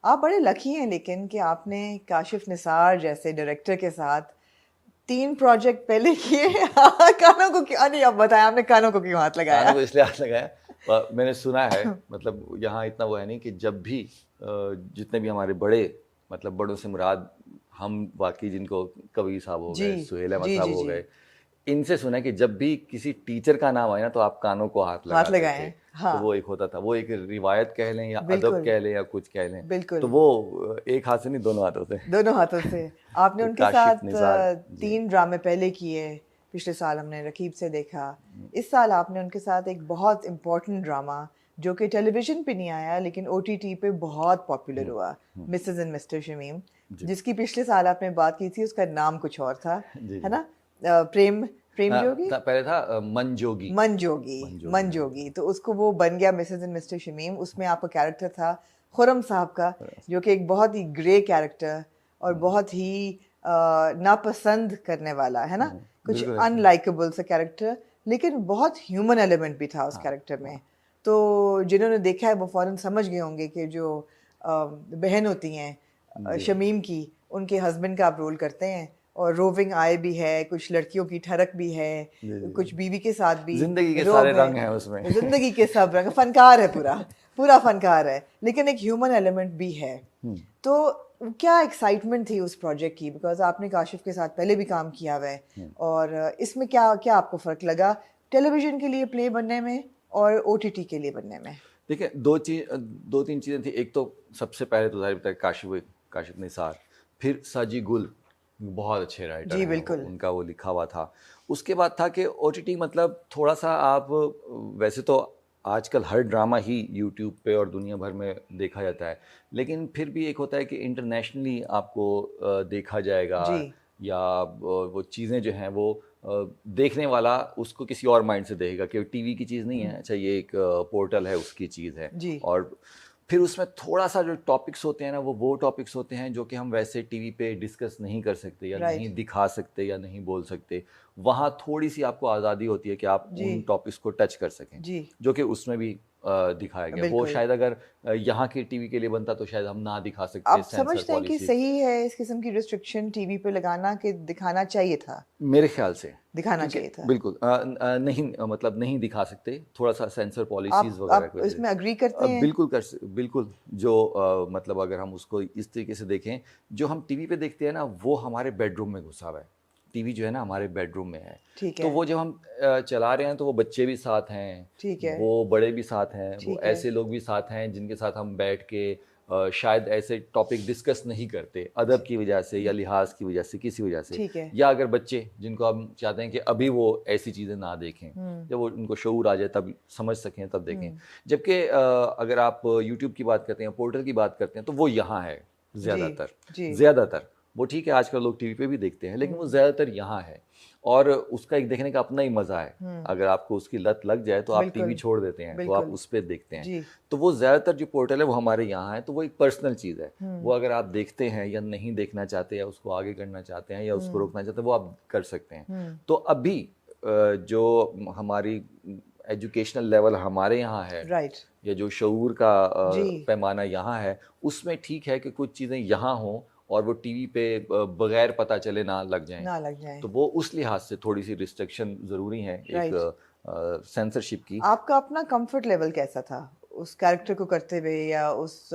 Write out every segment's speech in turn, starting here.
आप बड़े लकी हैं लेकिन कि आपने काशिफ निसार जैसे डायरेक्टर के साथ 3 प्रोजेक्ट पहले किए। कानों को क्यों नहीं, आप बताएं आपने कानों को क्यों हाथ लगाया? कानों को इसलिए हाथ लगाया, मैंने सुना है, मतलब यहाँ इतना वो है नहीं कि जब भी जितने भी हमारे बड़े, मतलब बड़ों से मुराद हम बाकी जिनको कबीर साहब हो जी गए, सुहेल अहमद जी साहब जी हो जी, गए, इनसे सुना है कि जब भी किसी टीचर का नाम आए ना तो आप कानों को हाथ हाथ लगाते थे। लगाए। हाँ तो वो एक होता था, वो एक रिवायत कह लें या अदब बिल्कुल कह लें या कुछ कह लें, तो बिल्कुल, वो एक हाथ से नहीं दोनों हाथों से। दोनों हाथों से। आपने तो उनके काशिफ साथ निसार जी। 3 ड्रामे पहले किए। पिछले साल हमने रकीब से देखा। इस साल आपने उनके साथ एक बहुत इम्पोर्टेंट ड्रामा जो कि टेलीविज़न पे नहीं आया लेकिन ओटीटी पे बहुत पॉपुलर हुआ, मिसेस एंड मिस्टर शमीम, जी जिसकी पिछले साल आपने बात की थी, उसका नाम कुछ और था, जी है जी। ना? प्रेम प्रेम जोगी, पहले था मन जोगी। मन जोगी, मन जोगी मन नाम जोगी। तो उसको वो बन गया मिसेस एंड मिस्टर शमीम। उसमें आपका कैरेक्टर था खुर्रम साहब का, जो कि एक बहुत ही ग्रे कैरेक्टर और बहुत ही नापसंद करने वाला, है ना? कुछ बिल्कुल ऐसा। अनलाइकेबल सा कैरेक्टर, लेकिन बहुत ह्यूमन एलिमेंट भी था उस हाँ कैरेक्टर में। हाँ तो जिन्होंने देखा है वो फ़ौरन समझ गए होंगे कि जो बहन होती हैं जी शमीम की, उनके हस्बैंड का आप रोल करते हैं। और रोविंग आय भी है, कुछ लड़कियों की ठरक भी है, जी जी कुछ जी। बीवी के साथ भी जिंदगी के सारे रोब है। रंग हैं उसमें। जिंदगी के सब रंग, फनकार है पूरा, पूरा फनकार है, लेकिन एक ह्यूमन एलिमेंट भी है। तो क्या एक्साइटमेंट थी उस प्रोजेक्ट की, बिकॉज आपने काशिफ के साथ पहले भी काम किया हुआ है, और इसमें क्या क्या आपको फ़र्क लगा टेलीविज़न के लिए प्ले बनने में और ओटीटी के लिए बनने में? देखिए, दो तीन चीज़ें थी। एक तो सबसे पहले तो जाहिर बताया काशिफ निसार, फिर साजी गुल, बहुत अच्छे राइटर जी हैं वो, बिल्कुल। उनका वो लिखा हुआ था। उसके बाद था कि ओटीटी, मतलब थोड़ा सा आप, वैसे तो आजकल हर ड्रामा ही यूट्यूब पे और दुनिया भर में देखा जाता है, लेकिन फिर भी एक होता है कि इंटरनेशनली आपको देखा जाएगा, जी या वो चीज़ें जो हैं वो देखने वाला उसको किसी और माइंड से देखेगा कि टीवी की चीज़ नहीं है, अच्छा ये एक पोर्टल है, उसकी चीज़ है। जी और फिर उसमें थोड़ा सा जो टॉपिक्स होते हैं ना, वो टॉपिक्स होते हैं जो कि हम वैसे टीवी पे डिस्कस नहीं कर सकते या राइट नहीं दिखा सकते या नहीं बोल सकते। वहाँ थोड़ी सी आपको आज़ादी होती है कि आप जी उन टॉपिक्स को टच कर सकें, जी जो कि उसमें भी दिखाया गया। वो बिल्कुल। शायद अगर यहाँ की टीवी के लिए बनता तो शायद हम ना दिखा सकते, आप सेंसर समझते हैं कि पॉलिसी। सही है इस किस्म की रिस्ट्रिक्शन टीवी पे लगाना, कि दिखाना चाहिए था? मेरे ख्याल से, दिखाना क्योंकि चाहिए था। बिल्कुल नहीं, मतलब नहीं दिखा सकते, थोड़ा सा सेंसर पॉलिसीज़ वगैरह आप की वजह से। इसमें एग्री करते हैं? बिल्कुल, जो मतलब अगर हम उसको इस तरीके से देखें, जो हम टीवी पे देखते हैं ना, वो हमारे बेडरूम में घुसा हुआ है। टीवी जो है ना हमारे बेडरूम में है। ठीक तो है वो जब हम चला रहे हैं तो वो बच्चे भी साथ हैं, ठीक है वो बड़े भी साथ हैं, वो ठीक है ऐसे लोग भी साथ हैं जिनके साथ हम बैठ के शायद ऐसे टॉपिक डिस्कस नहीं करते, अदब की वजह से या लिहाज की वजह से, किसी वजह से। ठीक है। या अगर बच्चे जिनको हम चाहते हैं कि अभी वो ऐसी चीज़ें ना देखें, जब वो उनको शऊर आ जाए तब समझ सकें तब देखें। जबकि अगर आप यूट्यूब की बात करते हैं, पोर्टल की बात करते हैं, तो वो यहाँ है जी ज़्यादातर। जी ज़्यादातर वो ठीक है, आजकल लोग टीवी पे भी देखते हैं, लेकिन वो ज़्यादातर यहाँ है, और उसका एक देखने का अपना ही मज़ा है। अगर आपको उसकी लत लग जाए तो आप टीवी बिल्कुल छोड़ देते हैं, तो आप बिल्कुल। उस पर देखते हैं। जी तो वो ज़्यादातर जो पोर्टल है वो हमारे यहाँ है, तो वो एक पर्सनल चीज़ है। वो अगर आप देखते हैं या नहीं देखना चाहते, या उसको आगे करना चाहते हैं या उसको रोकना चाहते हैं, वो आप कर सकते हैं। तो अभी जो हमारी एजुकेशनल लेवल हमारे यहाँ है, राइट या जो शऊर का जी पैमाना यहाँ है, उसमें ठीक है कि कुछ चीज़ें यहाँ हों और वो टीवी पे बगैर पता चले ना लग जाएं। ना लग जाए। तो वो उस लिहाज से थोड़ी सी रिस्ट्रिक्शन ज़रूरी है, एक राइट। सेंसरशिप की। आपका अपना कंफर्ट लेवल कैसा था उस कैरेक्टर को करते हुए या उस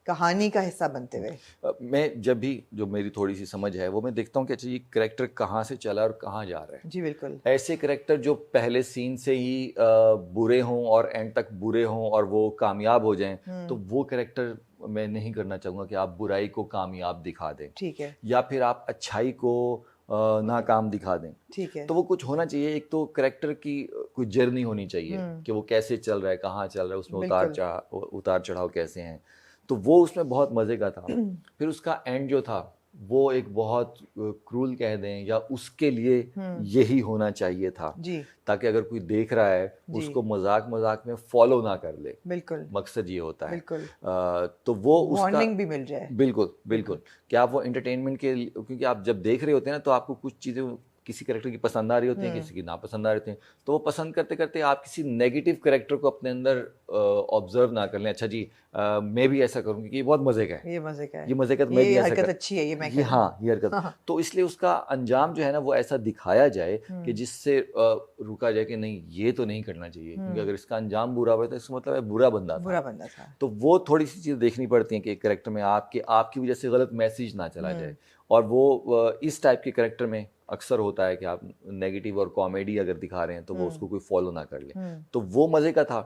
कहानी का हिस्सा बनते हुए? मैं जब भी, जो मेरी थोड़ी सी समझ है, वो मैं देखता हूँ कि अच्छा ये करेक्टर कहाँ से चला और कहाँ जा रहा है। जी बिल्कुल। ऐसे करेक्टर जो पहले सीन से ही बुरे हों और एंड तक बुरे हों और वो कामयाब हो जाएं, तो वो करेक्टर मैं नहीं करना चाहूँगा कि आप बुराई को कामयाब दिखा दें, ठीक है या फिर आप अच्छाई को नाकाम दिखा दें। ठीक है। तो वो कुछ होना चाहिए, एक तो करेक्टर की कोई जर्नी होनी चाहिए कि वो कैसे चल रहा है, कहाँ चल रहा है, उसमें बिल्कुल उतार चढ़ाव कैसे हैं। तो वो उसमें बहुत मज़े का था। फिर उसका एंड जो था वो एक बहुत क्रूल कह दें, या उसके लिए यही होना चाहिए था, जी ताकि अगर कोई देख रहा है जी उसको मजाक मजाक में फॉलो ना कर ले। बिल्कुल मकसद ये होता है। बिल्कुल। तो वो उसका, वार्निंग भी मिल जाए। बिल्कुल बिल्कुल बिल्कुल, कि आप वो एंटरटेनमेंट के क्योंकि आप जब देख रहे होते हैं ना, तो आपको कुछ चीज़ें किसी कैरेक्टर की पसंद आ रही होती है, किसी की नापसंद आ रही होती है, तो वो पसंद करते करते आप किसी नेगेटिव कैरेक्टर को अपने अंदर ऑब्जर्व ना कर लें, अच्छा जी मैं भी ऐसा करूँगी कि ये बहुत मजे का है, ये मजे का है, ये मजे का, तो मैं भी ये ऐसा हरकत कर, अच्छी है, ये मैं ये करूँ। हाँ ये हरकत, हाँ। तो इसलिए उसका अंजाम जो है ना वो ऐसा दिखाया जाए कि जिससे रुका जाए कि नहीं ये तो नहीं करना चाहिए, क्योंकि अगर इसका अंजाम बुरा हुआ तो इसका मतलब है बुरा बंदा बुरा था। बंदा था। तो वो थोड़ी सी चीज़ देखनी पड़ती हैं कि एक कैरेक्टर में आपकी वजह से गलत मैसेज ना चला जाए, और वो इस टाइप के कैरेक्टर में अक्सर होता है कि आप नेगेटिव और कॉमेडी अगर दिखा रहे हैं तो वो उसको कोई फॉलो ना कर ले, तो वो मज़े का था।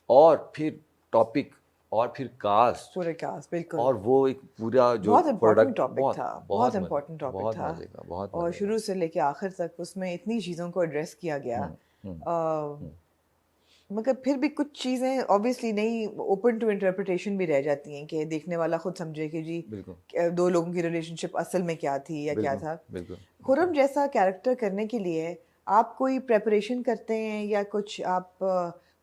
और फिर टॉपिक और फिर कास्ट, पूरे कास्ट, बिल्कुल। और वो एक पूरा जो बहुत इम्पोर्टेंट प्रोडक्ट, टॉपिक था, बहुत मजे- इम्पोर्टेंट टॉपिक बहुत था। मजे का, बहुत और मजे का। शुरू से लेके आखिर तक उसमें इतनी चीज़ों को एड्रेस किया गया। मगर फिर भी कुछ चीज़ें ऑब्वियसली नहीं, ओपन टू इंटरप्रिटेशन भी रह जाती हैं कि देखने वाला खुद समझे कि जी बिल्कुल दो लोगों की रिलेशनशिप असल में क्या थी या क्या था। बिल्कुल। खुर्रम जैसा कैरेक्टर करने के लिए आप कोई प्रेपरेशन करते हैं या कुछ आप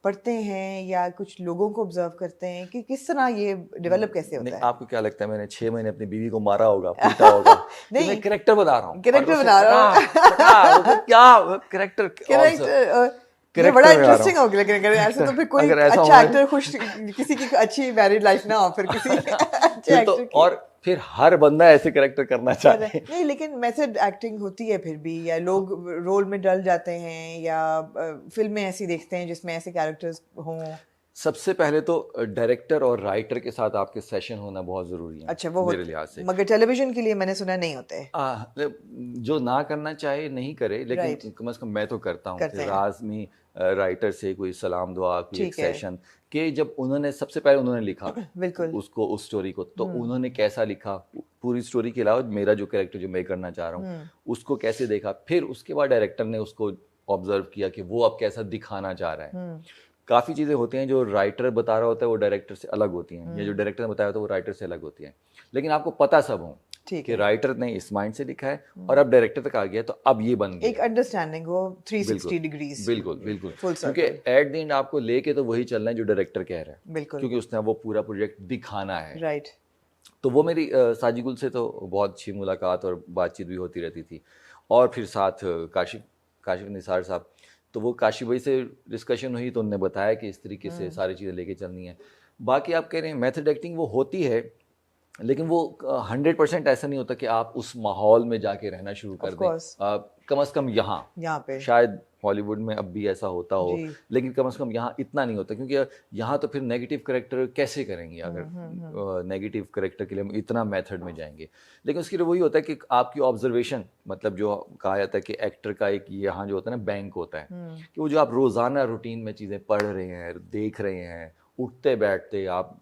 पढ़ते हैं या कुछ लोगों को ऑब्जर्व करते हैं कि किस तरह ये डेवलप कैसे नहीं, होता है? आपको क्या लगता है मैंने 6 महीने अपनी बीवी को मारा होगा, पीटा होगा कि नहीं, मैं कैरेक्टर बना रहा हूँ, कैरेक्टर बना रहा हूँ। क्या कैरेक्टर, ये बड़ा इंटरेस्टिंग हो गया, लेकिन अगर ऐसे तो फिर कोई अगर ऐसा अच्छा होगा- एक्टर खुश, किसी की अच्छी मैरिड लाइफ ना हो फिर किसी अच्छे फिर तो, एक्टर की। और फिर हर बंदा ऐसे कैरेक्टर करना चाहता है। नहीं, लेकिन मेथड एक्टिंग होती है फिर भी, या लोग रोल में डल जाते हैं, या फिल्में ऐसी देखते हैं जिसमें ऐसे कैरेक्टर्स हों। सबसे पहले तो डायरेक्टर और राइटर के साथ आपके सेशन होना बहुत जरूरी है। अच्छा, वो मेरे लिहाज से, मगर टेलीविजन के लिए मैंने सुना नहीं होते। जो ना करना चाहे नहीं करे, लेकिन कम से कम मैं तो करता हूँ कि राजमी राइटर से कोई सलाम दुआ, कोई एक सेशन कि जब उन्होंने सबसे पहले उन्होंने लिखा बिल्कुल उसको, उस स्टोरी को, तो उन्होंने कैसा लिखा, पूरी स्टोरी के अलावा मेरा जो कैरेक्टर जो मैं करना चाह रहा हूँ उसको कैसे देखा, फिर उसके बाद डायरेक्टर ने उसको ऑब्जर्व किया कि वो अब कैसा दिखाना चाह रहा है। काफ़ी चीज़ें होती हैं जो राइटर बता रहा होता है वो डायरेक्टर से अलग होती हैं, या जो डायरेक्टर ने बताया होता है वो राइटर से अलग होती हैं, लेकिन आपको पता सब हो कि राइटर ने इस माइंड से लिखा है और अब डायरेक्टर तक आ गया, तो अब ये बन गया, एक अंडरस्टैंडिंग हो 360 डिग्रीज। बिल्कुल बिल्कुल, क्योंकि एट द एंड आपको लेके तो वही चलना है जो डायरेक्टर कह रहा है, बिल्कुल, क्योंकि उसने वो पूरा प्रोजेक्ट दिखाना है। राइट। तो वो मेरी साजिगुल से तो बहुत अच्छी मुलाकात और बातचीत भी होती रहती थी, और फिर साथ काशिफ निसार साहब, तो वो काशी भाई से डिस्कशन हुई तो उन्होंने बताया कि इस तरीके से सारी चीज़ें लेके चलनी है। बाकी आप कह रहे हैं मेथड एक्टिंग वो होती है, लेकिन वो 100% ऐसा नहीं होता कि आप उस माहौल में जाके रहना शुरू कर दें। कम से कम यहाँ पे शायद हॉलीवुड में अब भी ऐसा होता हो, लेकिन कम से कम यहाँ इतना नहीं होता, क्योंकि यहाँ तो फिर नेगेटिव कैरेक्टर कैसे करेंगे, अगर नेगेटिव कैरेक्टर के लिए हम इतना मेथड में जाएंगे। लेकिन उसके लिए वही होता है कि आपकी ऑब्जर्वेशन, मतलब जो कहा जाता है कि एक्टर का एक यहाँ जो होता है ना बैंक होता है, कि वो जो आप रोज़ाना रूटीन में चीज़ें पढ़ रहे हैं, देख रहे हैं, उठते बैठते आप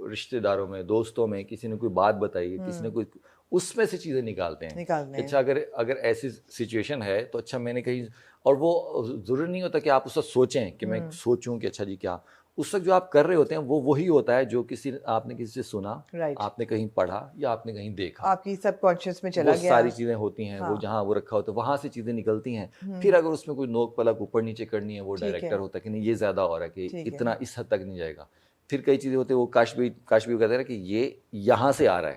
रिश्तेदारों में, दोस्तों में, किसी ने कोई बात बताई, किसी ने कोई, उसमें से चीज़ें निकालते हैं। अच्छा, अगर ऐसी सिचुएशन है तो अच्छा मैंने कहीं, और वो ज़रूरी नहीं होता कि आप उस वक्त सोचें कि मैं सोचूं कि अच्छा जी क्या, उस वक्त जो आप कर रहे होते हैं वो वही होता है जो आपने किसी से सुना, आपने कहीं पढ़ा या आपने कहीं देखा, आपकी सबकॉन्शियस में चला गया, सारी चीज़ें होती हैं। वो जहाँ वो रखा होता है वहाँ से चीज़ें निकलती हैं। फिर अगर उसमें कोई नोक पलक ऊपर नीचे करनी है, वो डायरेक्टर होता है कि नहीं ये ज़्यादा हो रहा है, कि इतना इस हद तक नहीं जाएगा। फिर कई चीज़ें होती है, वो काश भी कहते हैं कि ये यहाँ से आ रहा है,